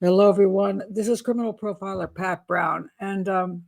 Hello, everyone. This is criminal profiler Pat Brown. And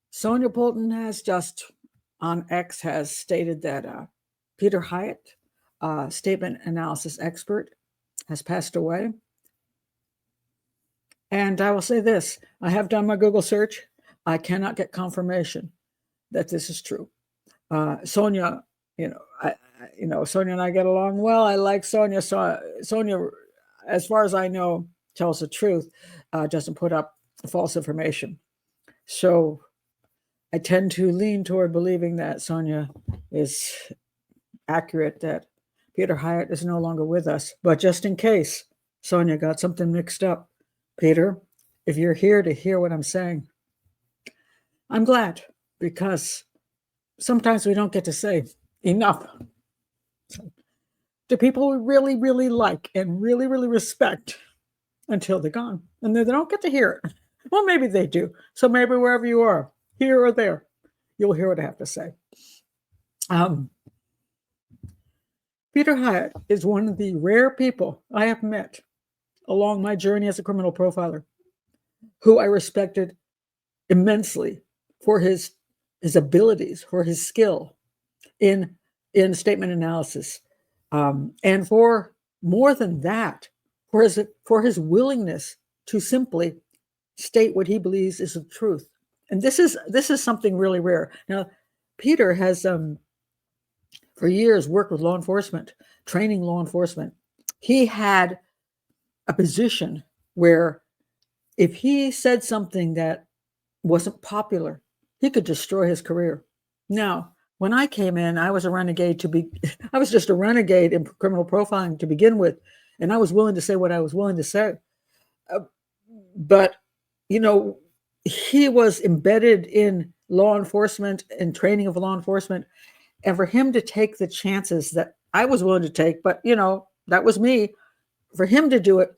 Sonia Bolton has just on X has stated that Peter Hyatt, statement analysis expert, has passed away. And I will say this, I have done my Google search. I cannot get confirmation that this is true. Sonia, Sonia and I get along well. I like Sonia. So Sonia, as far as I know, tells the truth, doesn't put up false information. So I tend to lean toward believing that Sonia is accurate, that Peter Hyatt is no longer with us. But just in case Sonia got something mixed up, Peter, if you're here to hear what I'm saying, I'm glad, because sometimes we don't get to say enough to people we really, really like and really, really respect until they're gone. And then they don't get to hear it. Well, maybe they do. So maybe wherever you are, here or there, you'll hear what I have to say. Peter Hyatt is one of the rare people I have met along my journey as a criminal profiler who I respected immensely for his abilities, for his skill in statement analysis, and for more than that, for his willingness to simply state what he believes is the truth. And this is something really rare. Now, Peter has for years worked with law enforcement, training law enforcement. He had a position where if he said something that wasn't popular, he could destroy his career. Now, when I came in, I was a renegade I was just a renegade in criminal profiling to begin with, and I was willing to say what I was willing to say. But, he was embedded in law enforcement and training of law enforcement, and for him to take the chances that I was willing to take, but, that was me, for him to do it,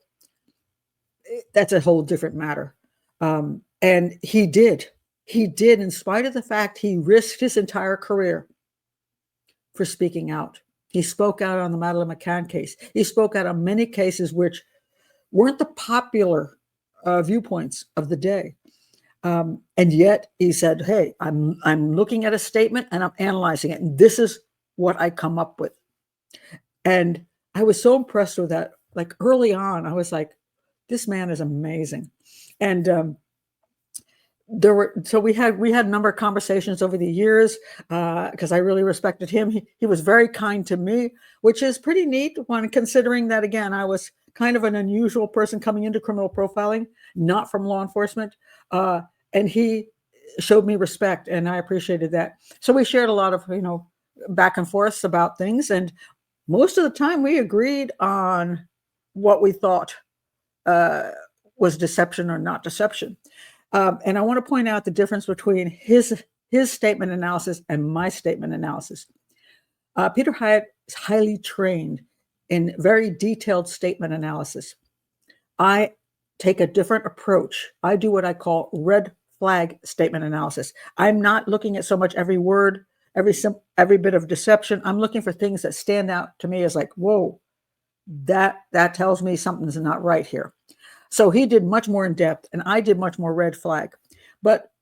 that's a whole different matter. And he did, in spite of the fact he risked his entire career for speaking out. He spoke out on the Madeleine McCann case. He spoke out on many cases which weren't the popular viewpoints of the day. And yet he said, hey, I'm looking at a statement and I'm analyzing it. And this is what I come up with. And I was so impressed with that. Like early on, I was like, this man is amazing. And we had a number of conversations over the years because I really respected him. He was very kind to me, which is pretty neat when considering that, again, I was kind of an unusual person coming into criminal profiling, not from law enforcement. And he showed me respect, and I appreciated that. So we shared a lot of, back and forth about things. And most of the time we agreed on what we thought was deception or not deception. And I want to point out the difference between his statement analysis and my statement analysis. Peter Hyatt is highly trained in very detailed statement analysis. I take a different approach. I do what I call red flag statement analysis. I'm not looking at so much every word, every bit of deception. I'm looking for things that stand out to me as like, whoa, that tells me something's not right here. So he did much more in depth, and I did much more red flag. But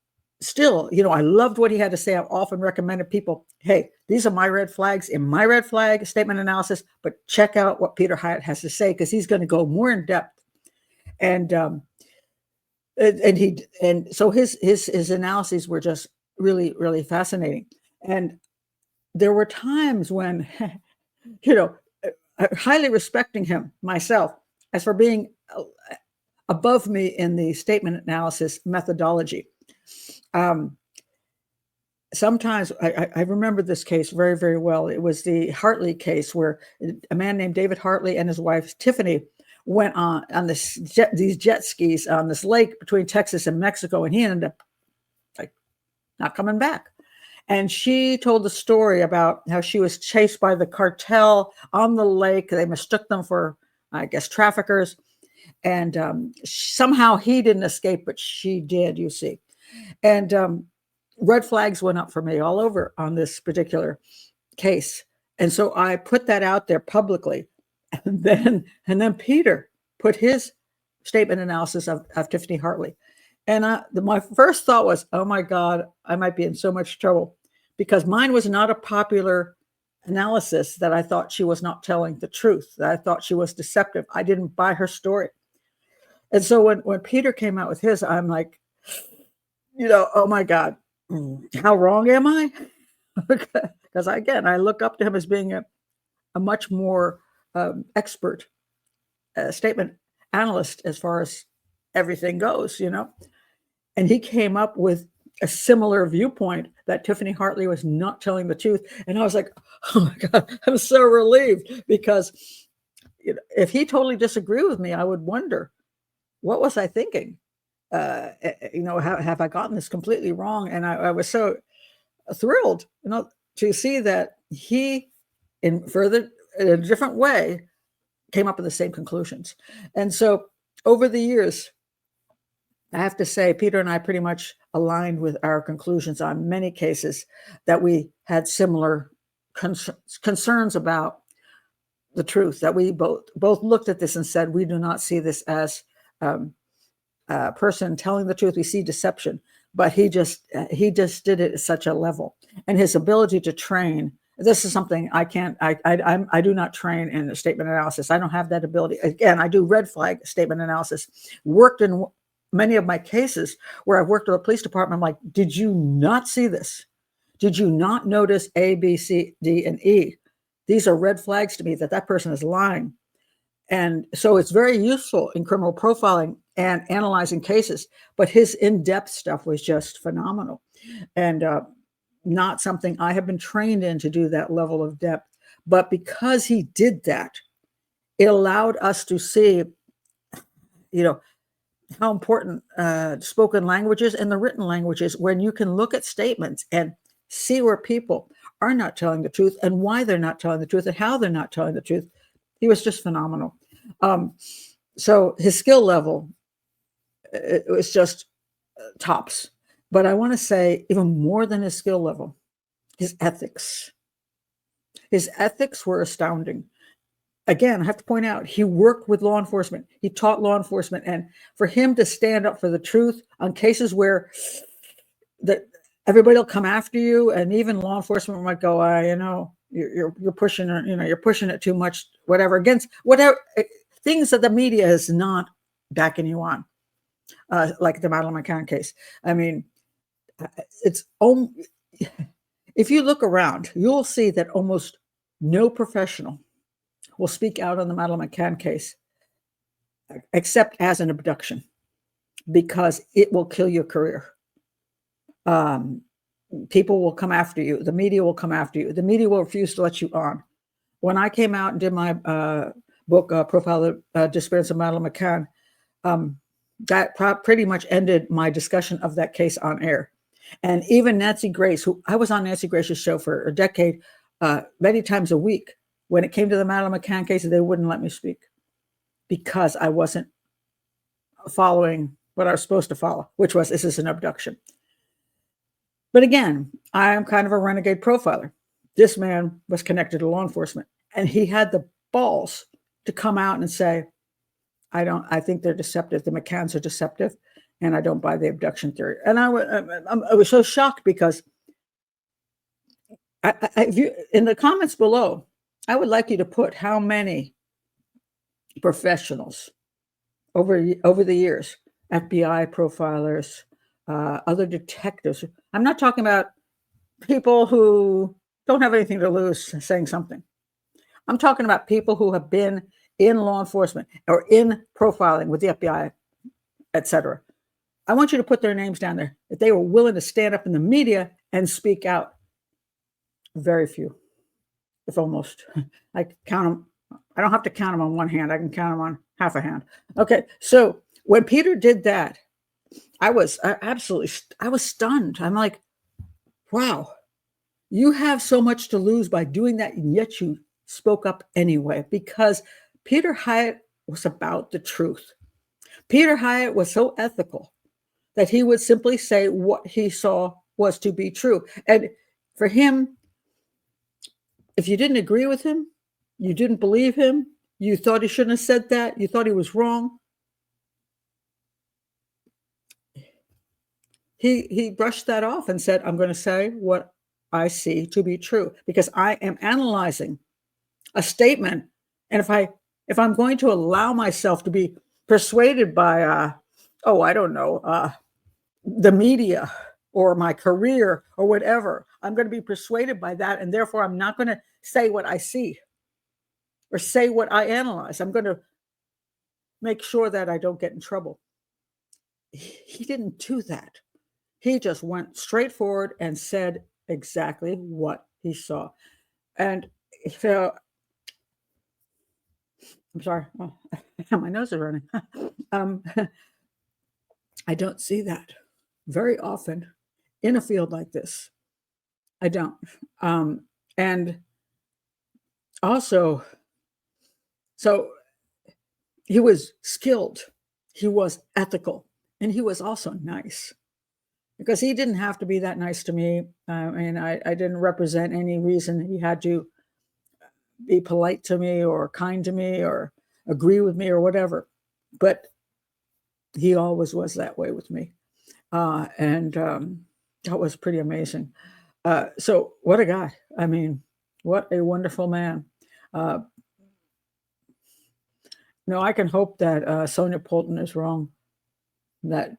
still, I loved what he had to say. I've often recommended people, hey, these are my red flags in my red flag statement analysis, but check out what Peter Hyatt has to say, because he's going to go more in depth. And so his analyses were just really, really fascinating. And there were times when, highly respecting him myself as for being above me in the statement analysis methodology. Sometimes I remember this case very, very well. It was the Hartley case where a man named David Hartley and his wife Tiffany went on these jet skis on this lake between Texas and Mexico, and he ended up not coming back. And she told the story about how she was chased by the cartel on the lake. They mistook them for, I guess, traffickers. And somehow he didn't escape, but she did, you see. And red flags went up for me all over on this particular case. And so I put that out there publicly. And then Peter put his statement analysis of Tiffany Hartley. And my first thought was, oh my God, I might be in so much trouble, because mine was not a popular analysis that I thought she was not telling the truth, that I thought she was deceptive. I didn't buy her story. And so when Peter came out with his, I'm like, oh my God, how wrong am I? Because again, I look up to him as being a much more expert statement analyst as far as everything goes, And he came up with a similar viewpoint that Tiffany Hartley was not telling the truth. And I was like, oh my God, I'm so relieved, because if he totally disagreed with me, I would wonder, what was I thinking? Have I gotten this completely wrong? And I was so thrilled, to see that he, in a different way, came up with the same conclusions. And so over the years, I have to say, Peter and I pretty much aligned with our conclusions on many cases, that we had similar concerns about the truth, that we both looked at this and said, we do not see this as a person telling the truth. We see deception, but he just did it at such a level, and his ability to train. This is something I can't. I do not train in the statement analysis. I don't have that ability. Again, I do red flag statement analysis. Worked in many of my cases where I've worked with a police department. I'm like, did you not see this? Did you not notice A, B, C, D, and E? These are red flags to me that person is lying. And so it's very useful in criminal profiling and analyzing cases. But his in-depth stuff was just phenomenal, and not something I have been trained in, to do that level of depth. But because he did that, it allowed us to see, how important spoken languages and the written languages, when you can look at statements and see where people are not telling the truth and why they're not telling the truth and how they're not telling the truth. He was just phenomenal. So his skill level, it was just tops. But I want to say, even more than his skill level, his ethics. His ethics were astounding. Again, I have to point out, he worked with law enforcement. He taught law enforcement. And for him to stand up for the truth on cases where everybody will come after you, and even law enforcement might go, you're pushing it, you're pushing it too much, whatever, against whatever things that the media is not backing you on, like the Madeleine McCann case. I mean, if you look around, you'll see that almost no professional will speak out on the Madeleine McCann case, except as an abduction, because it will kill your career. People will come after you. The media will come after you. The media will refuse to let you on. When I came out and did my book, Profile the Disappearance of Madeleine McCann, that pretty much ended my discussion of that case on air. And even Nancy Grace, who I was on Nancy Grace's show for a decade, many times a week, when it came to the Madeleine McCann case, they wouldn't let me speak, because I wasn't following what I was supposed to follow, which was, this is an abduction. But again, I am kind of a renegade profiler. This man was connected to law enforcement, and he had the balls to come out and say, I think they're deceptive. The McCanns are deceptive, and I don't buy the abduction theory. And I was so shocked, because in the comments below, I would like you to put how many professionals over the years, FBI profilers, other detectives. I'm not talking about people who don't have anything to lose saying something. I'm talking about people who have been in law enforcement or in profiling with the FBI, etc. I want you to put their names down there. If they were willing to stand up in the media and speak out, very few, if almost. I count them. I don't have to count them on one hand. I can count them on half a hand. Okay, so when Peter did that, I was stunned. I'm like, wow, you have so much to lose by doing that, and yet you spoke up anyway, because Peter Hyatt was about the truth. Peter Hyatt was so ethical that he would simply say what he saw was to be true. And for him, if you didn't agree with him, you didn't believe him, you thought he shouldn't have said that, you thought he was wrong, he brushed that off and said, "I'm going to say what I see to be true because I am analyzing a statement, and if I'm going to allow myself to be persuaded by oh, I don't know, the media or my career or whatever, I'm going to be persuaded by that, and therefore I'm not going to say what I see or say what I analyze. I'm going to make sure that I don't get in trouble." He didn't do that. He just went straight forward and said exactly what he saw. And so, I'm sorry, oh, my nose is running. um, I don't see that very often in a field like this. I don't. And also, so he was skilled, he was ethical, and he was also nice because he didn't have to be that nice to me. And I didn't represent any reason he had to be polite to me or kind to me or agree with me or whatever. But he always was that way with me. And that was pretty amazing. So, what a guy. I mean, what a wonderful man. Uh, no, I can hope that Sonia Polton is wrong, that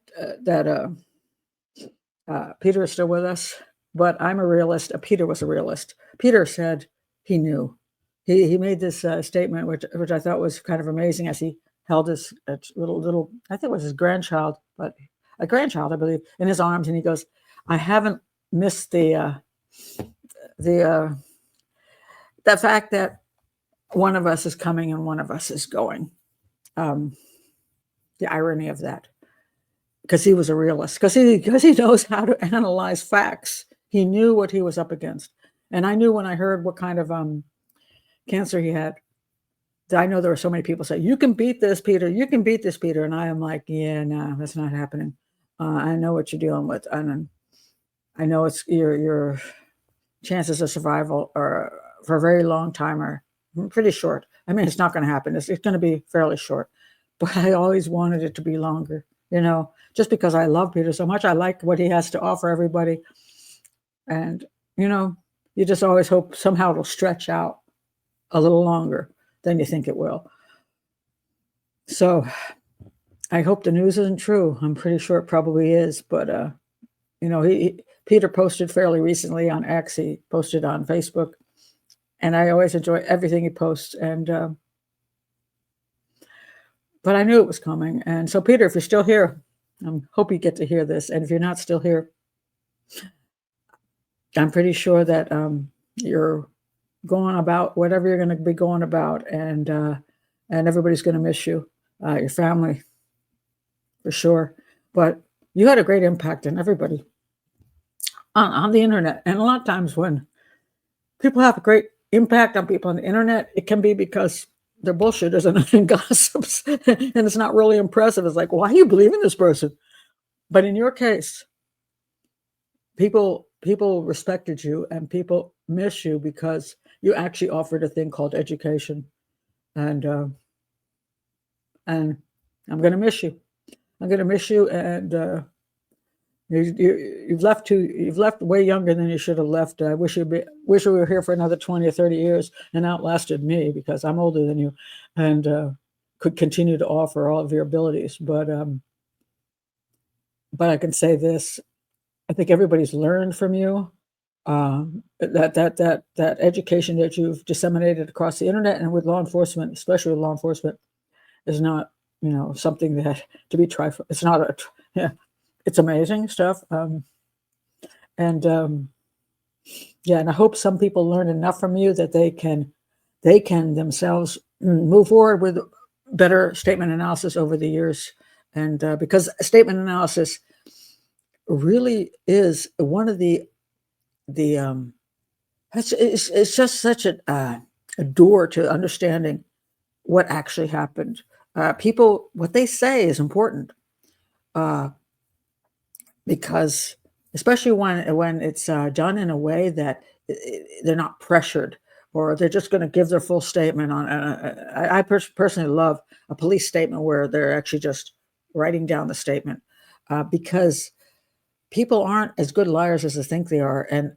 Peter is still with us, but I'm a realist. Peter was a realist. Peter said he knew. He made this statement, which I thought was kind of amazing, as he held his little I think it was his grandchild, but a grandchild, I believe, in his arms, and he goes, "I haven't missed the fact that one of us is coming and one of us is going." The irony of that, because he was a realist, because he knows how to analyze facts. He knew what he was up against, and I knew when I heard what kind of cancer he had. I know there were so many people say, "You can beat this, Peter. You can beat this, Peter," and I am like, "Yeah, no, that's not happening. I know what you're dealing with, and I know it's your chances of survival are for a very long time are pretty short. I mean, it's not going to happen. It's going to be fairly short, but I always wanted it to be longer. Just because I love Peter so much, I like what he has to offer everybody, and you just always hope somehow it'll stretch out a little longer than you think it will. So I hope the news isn't true. I'm pretty sure it probably is, but Peter posted fairly recently on X. He posted on Facebook, and I always enjoy everything he posts. And but I knew it was coming. And so, Peter, if you're still here, I hope you get to hear this. And if you're not still here, I'm pretty sure that you're going about whatever you're going to be going about, and everybody's going to miss you, your family, for sure. But you had a great impact on everybody on the internet. And a lot of times when people have a great impact on people on the internet, it can be because they're bullshitters and gossips, and it's not really impressive. It's like, why do you believe in this person? But in your case, people respected you, and people miss you because you actually offered a thing called education, and I'm going to miss you. I'm going to miss you, and you've left way younger than you should have left. I wish you were here for another 20 or 30 years and outlasted me, because I'm older than you, and could continue to offer all of your abilities. But I can say this: I think everybody's learned from you. That education that you've disseminated across the internet and with law enforcement, especially with law enforcement, is not something that to be trifled. It's not it's amazing stuff. And I hope some people learn enough from you that they can themselves move forward with better statement analysis over the years. And because statement analysis really is one of the it's just such a door to understanding what actually happened. People, what they say is important, because especially when it's done in a way that they're not pressured, or they're just going to give their full statement on. I personally love a police statement where they're actually just writing down the statement, because people aren't as good liars as they think they are, and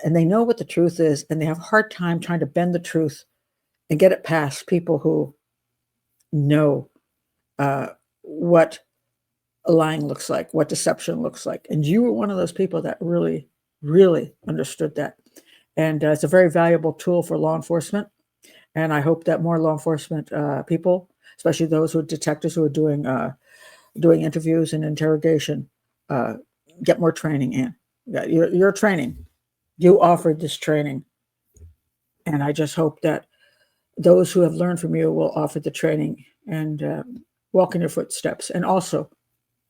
they know what the truth is, and they have a hard time trying to bend the truth and get it past people who know what lying looks like, what deception looks like. And you were one of those people that really, really understood that. And it's a very valuable tool for law enforcement. And I hope that more law enforcement people, especially those who are detectives who are doing interviews and interrogation, get more training in. Your training, you offered this training, and I just hope that those who have learned from you will offer the training and walk in your footsteps. And also,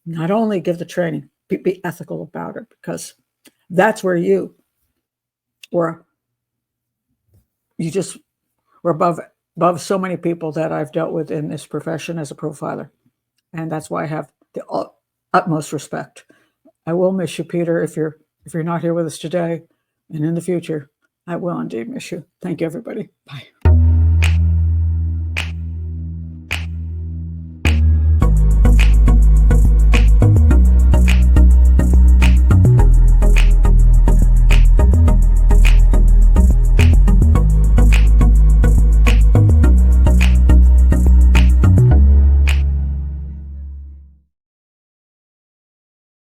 not only give the training, be ethical about it, because that's where you were. You just were above so many people that I've dealt with in this profession as a profiler, and that's why I have the utmost respect. I will miss you, Peter, if you're not here with us today, and in the future, I will indeed miss you. Thank you, everybody. Bye.